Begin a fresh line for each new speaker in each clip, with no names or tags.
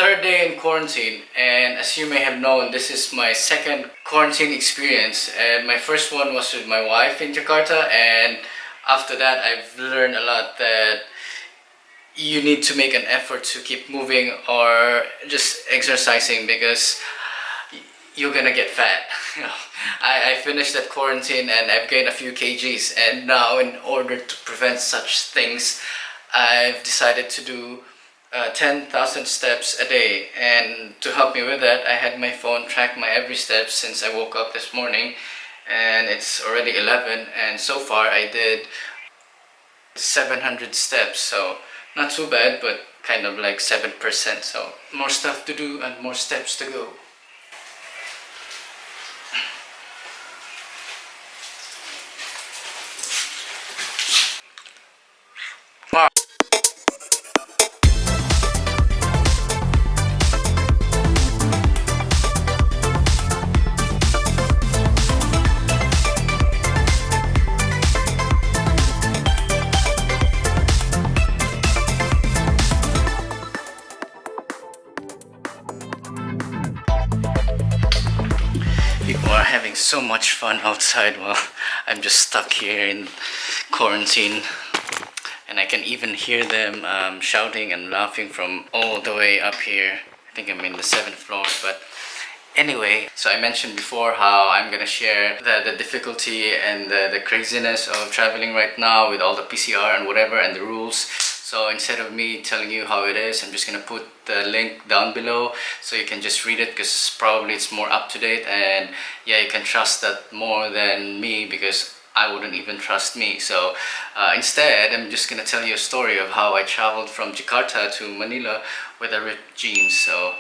third day in quarantine, and as you may have known, this is my second quarantine experience. And my first one was with my wife in Jakarta, and after that, I've learned a lot that you need to make an effort to keep moving or just exercising because you're gonna get fat. I finished that quarantine and I've gained a few kgs, and now in order to prevent such things, I've decided to do 10,000 steps a day. And to help me with that, I had my phone track my every step since I woke up this morning, and it's already 11, and so far I did 700 steps, so not too bad, but kind of like 7%. So more stuff to do and more steps to go. People are having so much fun outside while I'm just stuck here in quarantine, and I can even hear them shouting and laughing from all the way up here. I think I'm in the 7th floor, but anyway, so I mentioned before how I'm gonna share the difficulty and the craziness of traveling right now with all the PCR and whatever and the rules. So instead of me telling you how it is, I'm just gonna put the link down below so you can just read it, because probably it's more up to date, and yeah, you can trust that more than me, because I wouldn't even trust me. So instead, I'm just gonna tell you a story of how I traveled from Jakarta to Manila with a ripped jeans. So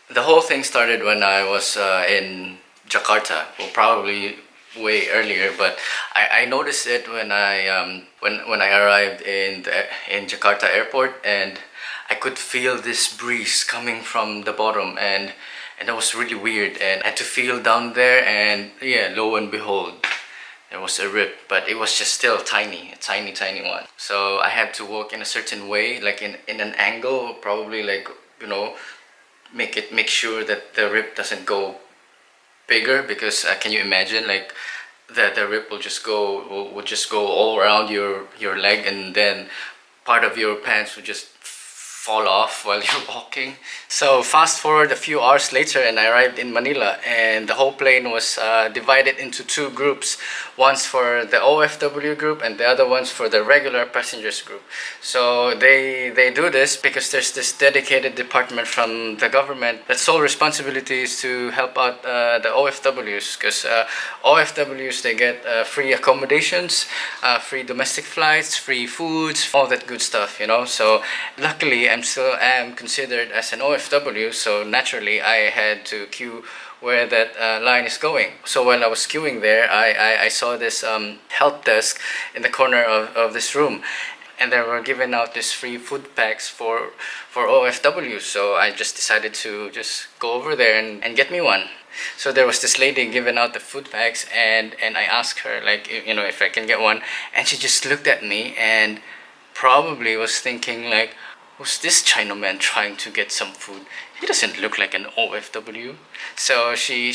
the whole thing started when I was in Jakarta, well, probably way earlier, but I noticed it when I arrived in Jakarta airport, and I could feel this breeze coming from the bottom, and that was really weird, and I had to feel down there, and yeah, lo and behold, there was a rip, but it was just still tiny, a tiny one. So I had to walk in a certain way, like in an angle, probably like, you know, make sure that the rip doesn't go bigger, because can you imagine, like the rip will just go all around your leg, and then part of your pants would just fall off while you're walking. So fast forward a few hours later, and I arrived in Manila, and the whole plane was divided into two groups. One's for the OFW group and the other one's for the regular passengers group. So they do this because there's this dedicated department from the government that's sole responsibility is to help out the OFWs, because OFWs, they get free accommodations, free domestic flights, free foods, all that good stuff, you know. So luckily I still am considered as an OFW, so naturally I had to queue where that line is going. So while I was queuing there, I saw this help desk in the corner of this room, and they were giving out this free food packs for OFWs. So I just decided to just go over there and get me one. So there was this lady giving out the food packs, and I asked her, like, you know, if I can get one, and she just looked at me and probably was thinking like, who's this Chinaman trying to get some food? He doesn't look like an OFW. So she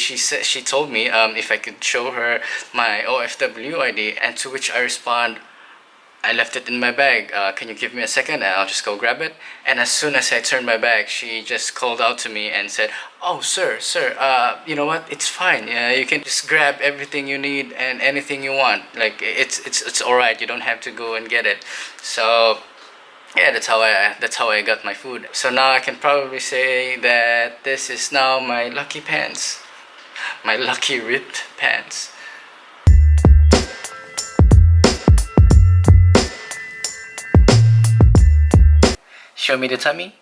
told me if I could show her my OFW ID, and to which I respond, I left it in my bag. Can you give me a second and I'll just go grab it? And as soon as I turned my back, she just called out to me and said, "Oh, sir, you know what? It's fine. Yeah, you can just grab everything you need and anything you want. Like it's all right. You don't have to go and get it." So yeah, that's how I got my food. So now I can probably say that this is now my lucky pants, my lucky ripped pants. Show me the tummy.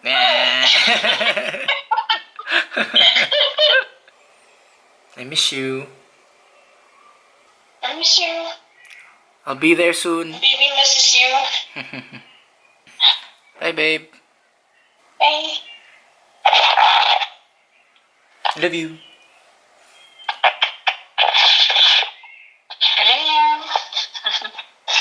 Nah. I miss you.
I miss you.
I'll be there soon.
Baby misses you.
Bye, babe.
Bye.
Love you.